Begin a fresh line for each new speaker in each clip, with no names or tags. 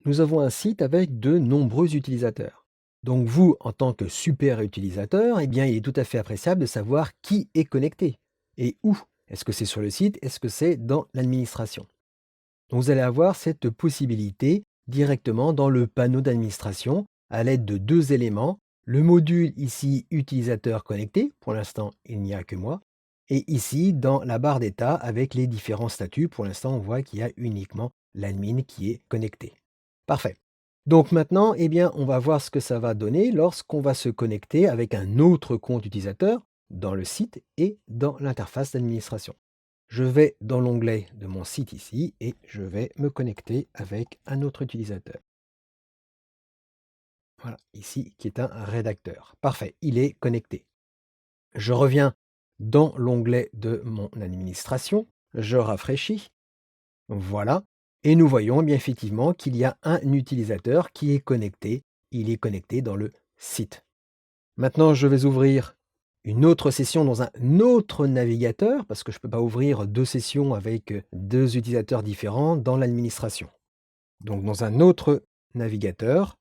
nous avons un site avec de nombreux utilisateurs. Donc vous, en tant que super utilisateur, eh bien, il est tout à fait appréciable de savoir qui est connecté et où. Est-ce que c'est sur le site? Est-ce que c'est dans l'administration? Donc vous allez avoir cette possibilité directement dans le panneau d'administration à l'aide de deux éléments. Le module ici utilisateur connecté, pour l'instant il n'y a que moi, et ici dans la barre d'état avec les différents statuts, pour l'instant on voit qu'il y a uniquement l'admin qui est connecté. Parfait. Donc maintenant, eh bien, on va voir ce que ça va donner lorsqu'on va se connecter avec un autre compte utilisateur dans le site et dans l'interface d'administration. Je vais dans l'onglet de mon site ici et je vais me connecter avec un autre utilisateur. Voilà, ici qui est un rédacteur. Parfait, il est connecté. Je reviens dans l'onglet de mon administration, je rafraîchis, voilà, et nous voyons bien effectivement qu'il y a un utilisateur qui est connecté. Il est connecté dans le site. Maintenant, je vais ouvrir une autre session dans un autre navigateur, parce que je ne peux pas ouvrir deux sessions avec deux utilisateurs différents dans l'administration. Donc, dans un autre navigateur,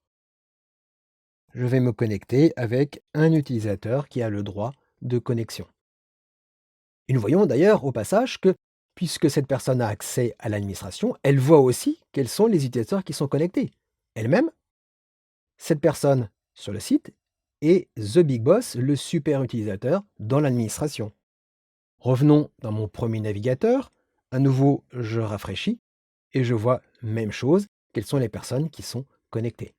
je vais me connecter avec un utilisateur qui a le droit de connexion. Et nous voyons d'ailleurs au passage que, puisque cette personne a accès à l'administration, elle voit aussi quels sont les utilisateurs qui sont connectés. Elle-même, cette personne sur le site, est The Big Boss, le super utilisateur dans l'administration. Revenons dans mon premier navigateur. À nouveau, je rafraîchis et je vois même chose, quelles sont les personnes qui sont connectées.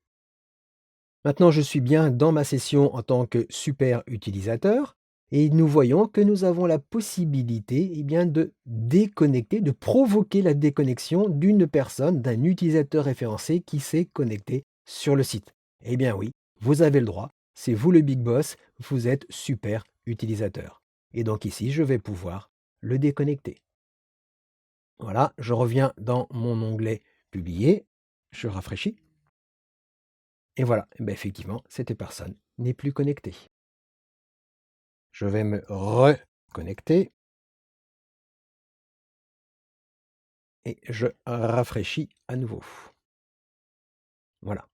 Maintenant, je suis bien dans ma session en tant que super utilisateur et nous voyons que nous avons la possibilité bien, de déconnecter, de provoquer la déconnexion d'une personne, d'un utilisateur référencé qui s'est connecté sur le site. Eh bien oui, vous avez le droit, c'est vous le big boss, vous êtes super utilisateur. Et donc ici, je vais pouvoir le déconnecter. Voilà, je reviens dans mon onglet Publier, je rafraîchis. Et voilà, et bien effectivement, cette personne n'est plus connectée. Je vais me reconnecter et je rafraîchis à nouveau. Voilà.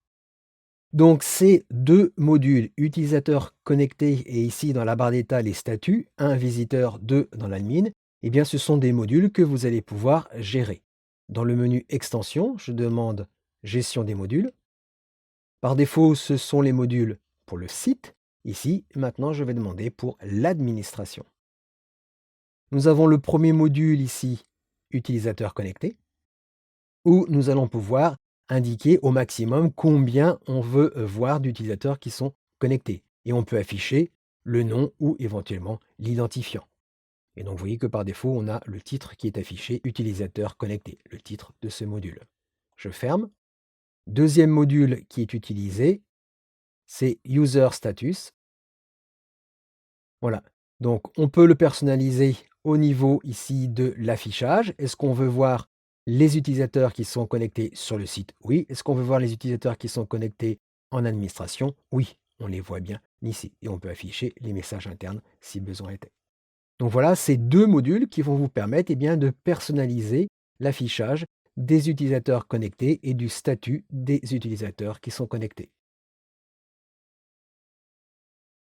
Donc ces deux modules, utilisateurs connectés et ici dans la barre d'état les statuts, un visiteur, deux dans l'admin, eh bien ce sont des modules que vous allez pouvoir gérer. Dans le menu extension, je demande gestion des modules. Par défaut, ce sont les modules pour le site. Ici, maintenant, je vais demander pour l'administration. Nous avons le premier module ici, utilisateur connecté, où nous allons pouvoir indiquer au maximum combien on veut voir d'utilisateurs qui sont connectés. Et on peut afficher le nom ou éventuellement l'identifiant. Et donc, vous voyez que par défaut, on a le titre qui est affiché, utilisateur connecté, le titre de ce module. Je ferme. Deuxième module qui est utilisé, c'est User Status. Voilà. Donc, on peut le personnaliser au niveau ici de l'affichage. Est-ce qu'on veut voir les utilisateurs qui sont connectés sur le site? Oui. Est-ce qu'on veut voir les utilisateurs qui sont connectés en administration? Oui, on les voit bien ici. Et on peut afficher les messages internes si besoin était. Donc voilà, ces deux modules qui vont vous permettre bien, de personnaliser l'affichage des utilisateurs connectés et du statut des utilisateurs qui sont connectés.